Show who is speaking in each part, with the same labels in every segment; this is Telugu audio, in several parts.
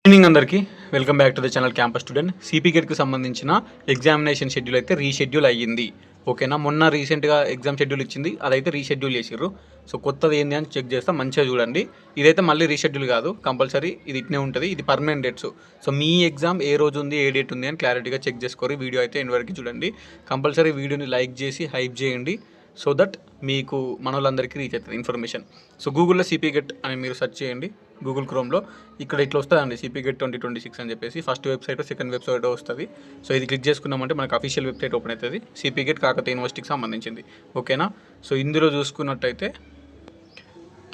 Speaker 1: ఈవినింగ్ అందరికీ welcome back to the channel campus student. సిపి గేట్కి సంబంధించిన ఎగ్జామినేషన్ షెడ్యూల్ అయితే రీషెడ్యూల్ అయ్యింది. ఓకేనా, మొన్న రీసెంట్గా ఎగ్జామ్ షెడ్యూల్ ఇచ్చింది, అదైతే రీషెడ్యూల్ చేసిర్రు. సో కొత్తది ఏంది అని చెక్ చేస్తాం, మంచిగా చూడండి. ఇదైతే మళ్ళీ రీషెడ్యూల్ కాదు, కంపల్సరీ ఇది ఇట్నే ఉంటుంది. ఇది పర్మనెంట్ డేట్స్. సో మీ ఎగ్జామ్ ఏ రోజు ఉంది, ఏ డేట్ ఉంది అని క్లారిటీగా చెక్ చేసుకోరు. వీడియో అయితే ఎండ్ వరకు చూడండి. కంపల్సరీ వీడియోని లైక్ చేసి హైప్ చేయండి, సో దట్ మీకు మన వాళ్ళందరికీ రీచ్ అవుతుంది ఇన్ఫర్మేషన్. సో గూగుల్లో సిపి గెట్ అని మీరు సెర్చ్ చేయండి, గూగుల్ క్రోమ్లో. ఇక్కడ ఇట్లా వస్తుందండి, సిపి గెట్ 2026 అని చెప్పేసి. ఫస్ట్ వెబ్సైట్, సెకండ్ వెబ్సైట్ వస్తుంది. సో ఇది క్లిక్ చేసుకున్నామంటే మనకు అఫీషియల్ వెబ్సైట్ ఓపెన్ అవుతుంది, సిపి గెట్ కాకతీయ యూనివర్సిటీకి సంబంధించింది. ఓకేనా, సో ఇందులో చూసుకున్నట్టయితే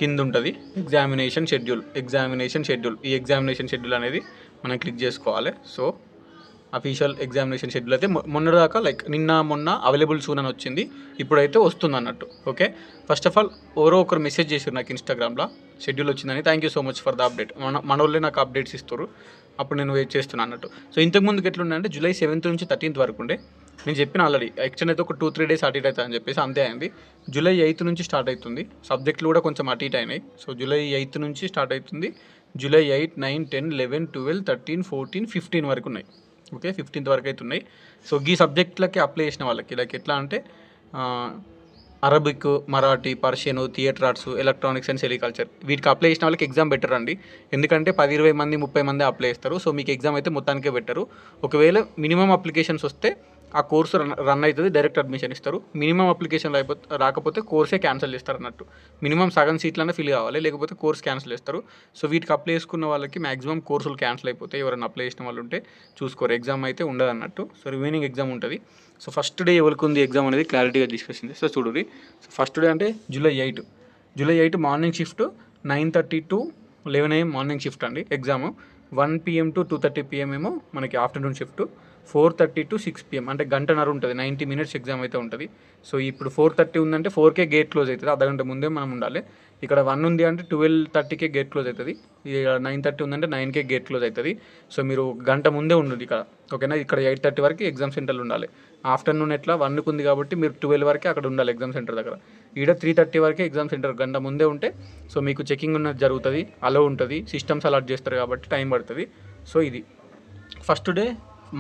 Speaker 1: కింద ఉంటుంది ఎగ్జామినేషన్ షెడ్యూల్. ఈ ఎగ్జామినేషన్ షెడ్యూల్ అనేది మనం క్లిక్ చేసుకోవాలి. సో అఫీషియల్ ఎగ్జామినేషన్ షెడ్యూల్ అయితే మొన్నటిదాకా లైక్ మొన్న అవైలబుల్ సూన్ అని వచ్చింది, ఇప్పుడైతే వస్తుంది అన్నట్టు. ఓకే, ఫస్ట్ ఆఫ్ ఆల్ ఎవరో ఒకరు మెసేజ్ చేశారు నాకు ఇన్స్టాగ్రామ్లో షెడ్యూల్ వచ్చిందని. Thank you so much for the update. మన వాళ్ళే నాకు అప్డేట్స్ ఇస్తారు, అప్పుడు నేను వెయిట్ చేస్తున్నాను అన్నట్టు. సో ఇంతకుముందుకు ఎట్లుండే జూలై 7th నుంచి 13th వరకు ఉండే. నేను చెప్పిన ఆల్రెడీ ఎక్స్టెండ్ అయితే ఒక 2-3 డేస్ అటు ఇటు అవుతుంది అని చెప్పేసి, అంతే అయింది. జూలై 8th నుంచి స్టార్ట్ అవుతుంది. సబ్జెక్టులు కూడా కొంచెం అటు ఇటు అయినాయి. సో జూలై 8th నుంచి స్టార్ట్ అవుతుంది. జూలై 8, 9, 10, 11, 12, 13, 14, 15 వరకు ఉన్నాయి. ఓకే, 15th వరకు అయితే ఉన్నాయి. సో ఈ సబ్జెక్టులకి అప్లై చేసిన వాళ్ళకి లైక్ ఎట్లా అంటే Arabic, Marathi, Persian, theatre arts, electronics and sericulture, వీటికి అప్లై చేసిన వాళ్ళకి ఎగ్జామ్ బెటర్ అండి. ఎందుకంటే 10-20 మంది 30 మంది అప్లై చేస్తారు. సో మీకు ఎగ్జామ్ అయితే మొత్తానికే బెటరు. ఒకవేళ మినిమం అప్లికేషన్స్ వస్తే ఆ కోర్సు రన్ అవుతుంది, డైరెక్ట్ అడ్మిషన్ ఇస్తారు. మినిమం అప్లికేషన్ రాకపోతే కోర్సే క్యాన్సిల్ చేస్తారు అన్నట్టు. మినిమం సగం సీట్లన్నా ఫిల్ కావాలి, లేకపోతే కోర్స్ క్యాన్సిల్ చేస్తారు. సో వీటికి అప్లై చేసుకున్న వాళ్ళకి మ్యాక్సిమం కోర్సులు క్యాన్సిల్ అయిపోతాయి. ఎవరైనా అప్లై చేసిన వాళ్ళు ఉంటే చూసుకోరు, ఎగ్జామ్ అయితే ఉండదు అన్నట్టు. సో రిమైనింగ్ ఎగ్జామ్ ఉంటుంది. సో ఫస్ట్ డే ఎవరికి ఉంది ఎగ్జామ్ అనేది క్లారిటీగా డిస్కషన్ చేస్తే చూడండి. సో ఫస్ట్ డే అంటే July 8 morning shift 9:30 to 11 AM morning shift అండి. ఎగ్జామ్ 1 PM to 2:30 PM ఏమో మనకి ఆఫ్టర్నూన్ షిఫ్ట్. 4:30 to 6 PM అంటే గంటన్నర ఉంటుంది, 90 minutes ఎగ్జామ్ అయితే ఉంటుంది. సో ఇప్పుడు 4:30 ఉందంటే 4కే గేట్ క్లోజ్ అవుతుంది, అర్ధగంట ముందే మనం ఉండాలి. ఇక్కడ 1 ఉంది అంటే 12:30కే గేట్ క్లోజ్ అవుతుంది. 9:30 ఉందంటే 9కే గేట్ క్లోజ్ అవుతుంది. సో మీరు గంట ముందే ఉండండి ఇక్కడ. ఓకేనా, ఇక్కడ 8:30 వరకు ఎగ్జామ్ సెంటర్లో ఉండాలి. ఆఫ్టర్నూన్ ఎట్లా 1కి ఉంది కాబట్టి మీరు 12 వరకే అక్కడ ఉండాలి ఎగ్జామ్ సెంటర్ దగ్గర. ఈడ 3:30 వరకే ఎగ్జామ్ సెంటర్, గంట ముందే ఉంటే సో మీకు చెకింగ్ ఉన్నది జరుగుతుంది, అలో ఉంటుంది, సిస్టమ్స్ అలాట్ చేస్తారు కాబట్టి టైం పడుతుంది. సో ఇది first day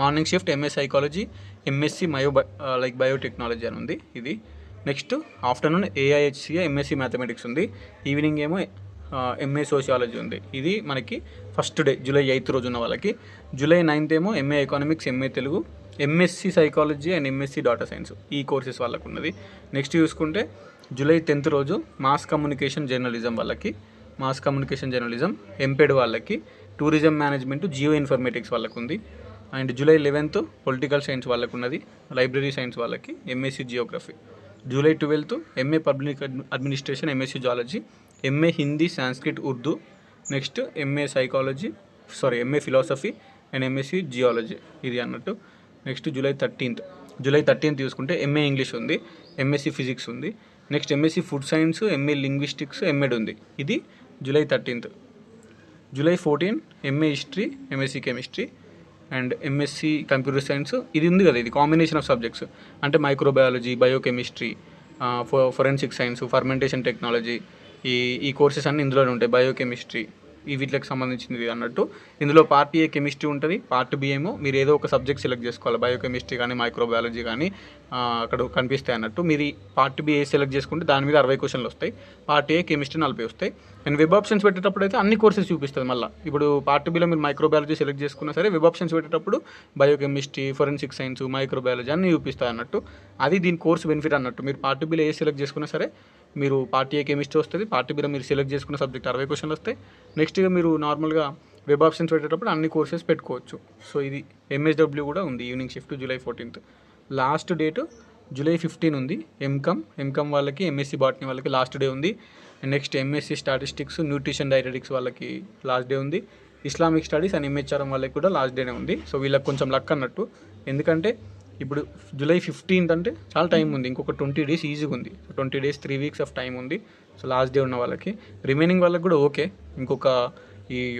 Speaker 1: morning shift MA psychology, MSc biotechnology అని ఉంది ఇది. నెక్స్ట్ ఆఫ్టర్నూన్ ఏఐహెచ్సిఏ ఎంఎస్సి మ్యాథమెటిక్స్ ఉంది. ఈవినింగ్ ఏమో ఎంఏ సోషియాలజీ ఉంది. ఇది మనకి ఫస్ట్ డే జూలై 8th రోజు ఉన్న వాళ్ళకి. జూలై 9th ఏమో MA economics, MA Telugu, MSc psychology and MSc data science, ఈ కోర్సెస్ వాళ్ళకు ఉన్నది. నెక్స్ట్ చూసుకుంటే జూలై 10th రోజు మాస్ కమ్యూనికేషన్ జర్నలిజం వాళ్ళకి, ఎంపెడ్ వాళ్ళకి, టూరిజం మేనేజ్మెంట్, జియో ఇన్ఫర్మేటిక్స్ వాళ్ళకు ఉంది. And July 11th political science వాళ్ళకు ఉన్నది, లైబ్రరీ సైన్స్ వాళ్ళకి, MSc Geography. July 12th MA public administration, MSc zoology, MA Hindi, Sanskrit, Urdu. Next MA philosophy and MSc geology, ఇది అన్నట్టు. నెక్స్ట్ జూలై 13th చూసుకుంటే ఎంఏ ఇంగ్లీష్ ఉంది, ఎంఎస్సి ఫిజిక్స్ ఉంది. Next MSc food science, MA linguistics, MEd ఉంది. ఇది July 13th. July 14 MA history, MSc chemistry and MSc computer science, ఇది ఉంది కదా, ఇది కాంబినేషన్ ఆఫ్ సబ్జెక్ట్స్ అంటే microbiology, biochemistry, forensic science, fermentation technology, ఈ కోర్సెస్ అన్నీ ఇందులోనే ఉంటాయి. బయోకెమిస్ట్రీ వీటికి సంబంధించినది అన్నట్టు. ఇందులో పార్ట్ ఏ కెమిస్ట్రీ ఉంటుంది, పార్ట్ బి ఏమో మీరు ఏదో ఒక సబ్జెక్ట్ సెలెక్ట్ చేసుకోవాలి. బయోకెమిస్ట్రీ కానీ మైక్రోబయాలజీ కానీ అక్కడ కనిపిస్తాయి అన్నట్టు. మీరు పార్ట్ బి ఏ సెలెక్ట్ చేసుకుంటే దాని మీద 60 క్వశ్చన్లు వస్తాయి, పార్ట్ ఏ కెమిస్ట్రీ 40 వస్తాయి. అండ్ వెబ్ ఆప్షన్స్ పెట్టేటప్పుడు అయితే అన్ని కోర్సెస్ చూపిస్తుంది మళ్ళీ. ఇప్పుడు పార్ట్ బిలో మీరు మైక్రోబయాలజీ సెలెక్ట్ చేసుకున్నా సరే, వెబ్ ఆప్షన్స్ పెట్టేటప్పుడు బయోకెమిస్ట్రీ, ఫోరెన్సిక్ సైన్స్, మైక్రోబయాలజీ అన్నీ చూపిస్తాయి అన్నట్టు. అది దీని కోర్స్ బెనిఫిట్ అన్నట్టు. మీరు పార్ట్ బిలో ఏ సెలెక్ట్ చేసుకున్నా సరే, మీరు పార్ట్ ఏ కెమిస్ట్రీ వస్తుంది, పార్ట్ బిలో మీరు సెలెక్ట్ చేసుకున్న సబ్జెక్ట్ 60 క్వశ్చన్లు వస్తాయి. నెక్స్ట్గా మీరు నార్మల్గా వెబ్ ఆప్షన్స్ పెట్టేటప్పుడు అన్ని కోర్సెస్ పెట్టుకోవచ్చు. సో ఇది ఎంఎస్డబ్ల్యూ కూడా ఉంది evening shift July 14th. Last date July 15 ఉంది. ఎంకామ్ వాళ్ళకి, ఎంఎస్సి బాటనీ వాళ్ళకి లాస్ట్ డే ఉంది. Next MSc statistics, nutrition dietetics వాళ్ళకి లాస్ట్ డే ఉంది. ఇస్లామిక్ స్టడీస్ అండ్ ఎంహెచ్ఆర్ఎం వాళ్ళకి కూడా లాస్ట్ డేనే ఉంది. సో వీళ్ళకి కొంచెం లక్ అన్నట్టు, ఎందుకంటే ఇప్పుడు జూలై 15th అంటే చాలా టైం ఉంది, ఇంకొక 20 days ఈజీగా ఉంది. So 20 days 3 weeks of time ఉంది. సో లాస్ట్ డే ఉన్న వాళ్ళకి, రిమైనింగ్ వాళ్ళకి కూడా ఓకే,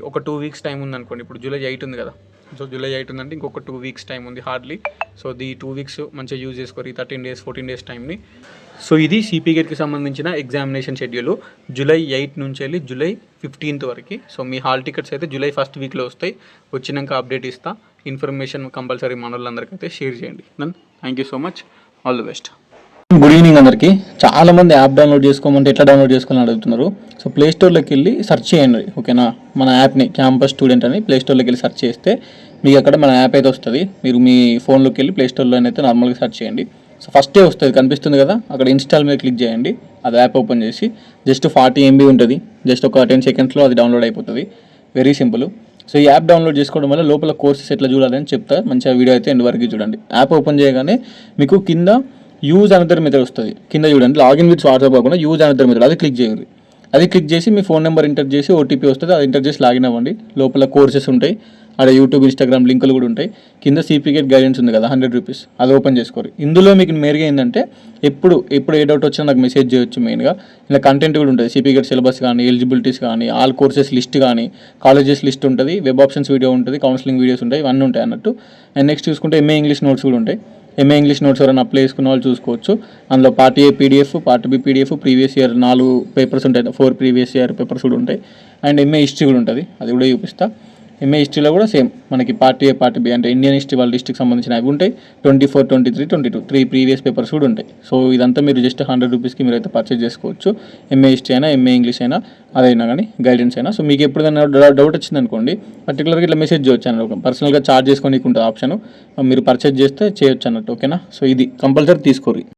Speaker 1: ఒక 2 weeks టైం ఉంది అనుకోండి. ఇప్పుడు జూలై 8 ఉంది కదా, సో జూలై 8 ఉందంటే ఇంకొక 2 weeks టైం ఉంది హార్డ్లీ. సో 2 weeks మంచిగా యూజ్ చేసుకోరు, ఈ 13 days 14 days టైంని. సో ఇది సిపి గేట్కి సంబంధించిన ఎగ్జామినేషన్ షెడ్యూల్ జూలై 8 నుంచి వెళ్ళి జూలై 15 వరకు. సో మీ హాల్ టికెట్స్ అయితే జూలై 1st వీక్లో వస్తాయి. వచ్చినాక అప్డేట్ ఇస్తా. ఇన్ఫర్మేషన్ కంపల్సరీ మన వాళ్ళందరికీ షేర్ చేయండి. Thank you so much. All the best.
Speaker 2: Good evening అందరికీ. చాలామంది యాప్ డౌన్లోడ్ చేసుకోమంటే ఎట్లా డౌన్లోడ్ చేసుకోవాలని అడుగుతున్నారు. సో ప్లేస్టోర్లోకి వెళ్ళి సెర్చ్ చేయండి, ఓకేనా. మన యాప్ని క్యాంపస్ స్టూడెంట్ అని ప్లేస్టోర్లోకి వెళ్ళి సెర్చ్ చేస్తే మీకు అక్కడ మన యాప్ అయితే వస్తుంది. మీరు మీ ఫోన్లోకి వెళ్ళి ప్లేస్టోర్లో అయితే నార్మల్గా సెర్చ్ చేయండి. సో ఫస్టే వస్తుంది, కనిపిస్తుంది కదా, అక్కడ ఇన్స్టాల్ మీద క్లిక్ చేయండి. అది యాప్ ఓపెన్ చేసి జస్ట్ 40 MB ఉంటుంది. జస్ట్ ఒక 10 సెకండ్స్లో అది డౌన్లోడ్ అయిపోతుంది. Very simple. సో ఈ యాప్ డౌన్లోడ్ చేసుకోవడం వల్ల లోపల కోర్సెస్ ఎట్లా చూడాలని చెప్తా. మంచిగా వీడియో అయితే ఎండ్ వరకు చూడండి. యాప్ ఓపెన్ చేయగానే మీకు కింద యూజ్ అనదర్ మెథడ్ వస్తుంది. కింద చూడండి, లాగిన్ విత్ వాట్సాప్ కాకుండా యూజ్ అనదర్ మెథడ్, అది క్లిక్ చేయండి. అది క్లిక్ చేసి మీ ఫోన్ నెంబర్ ఎంటర్ చేసి ఓటీపీ వస్తుంది, అది ఎంటర్ చేసి లాగిన్ అవ్వండి. లోపల కోర్సెస్ ఉంటాయి, అక్కడ యూట్యూబ్ ఇన్స్టాగ్రామ్ లింకులు కూడా ఉంటాయి. కింద సిపి గేట్ గైడెన్స్ ఉంది కదా, 100 రూపీస్, అది ఓపెన్ చేసుకోరు. ఇందులో మీకు మెయిన్గా ఏంటంటే ఎప్పుడు ఏ డౌట్ వచ్చినా నాకు మెసేజ్ చేయొచ్చు. మెయిన్గా ఇలా కంటెంట్ కూడా ఉంటుంది. సిపి గేట్ సిలబస్ కానీ, ఎలిజిబిలిటీస్ కానీ, ఆల్ కోర్సెస్ లిస్ట్ కానీ, కాలేజెస్ లిస్ట్ ఉంటుంది, వెబ్ ఆప్షన్స్ వీడియో ఉంటుంది, కౌన్సిలింగ్ వీడియోస్ ఉంటాయి, ఇవన్నీ ఉంటాయి అన్నట్టు. అండ్ నెక్స్ట్ చూసుకుంటే ఎంఏ ఇంగ్లీష్ నోట్స్ కూడా ఉంటాయి. ఎంఏ ఇంగ్లీష్ నోట్స్ ఎవరైనా అప్లై చేసుకున్న వాళ్ళు చూసుకోవచ్చు. అందులో part A PDF, part B PDF, previous year 4 papers ఉంటాయి, 4 ప్రీవియస్ ఇయర్ పేపర్స్ కూడా ఉంటాయి. అండ్ ఎంఏ హిస్టరీ కూడా ఉంటుంది, అది కూడా చూపిస్తా. ఎంఏ హిస్టరీలో కూడా సేమ్ మనకి పార్ట్ ఏ పార్ట్ బి అంటే ఇండియన్ హిస్టరీ వాళ్ళ డిస్ట్రిక్ట్ సంబంధించిన అవి ఉంటాయి. 24, 23, 22 3 ప్రీవియస్ పేపర్స్ కూడా ఉంటాయి. సో ఇదంతా మీరు జస్ట్ 100 రూపీస్కి మీరు అయితే పర్చేజ్ చేసుకోవచ్చు. ఎంఏ హిస్టరీ అయినా, ఎంఏ ఇంగ్లీష్ అయినా, అదైనా కానీ గైడెన్స్ అయినా. సో మీకు ఎప్పుడైనా డౌట్ వచ్చింది అనుకోండి, పర్టికులర్గా ఇట్లా మెసేజ్ చేయొచ్చు అన్నట్టు. పర్సనల్గా చార్జ్ చేసుకోనికి ఉంటుంది ఆప్షన్, మీరు పర్చేజ్ చేస్తే చేయొచ్చు అన్నట్టు, ఓకేనా. సో ఇది కంపల్సరీ తీసుకోరు.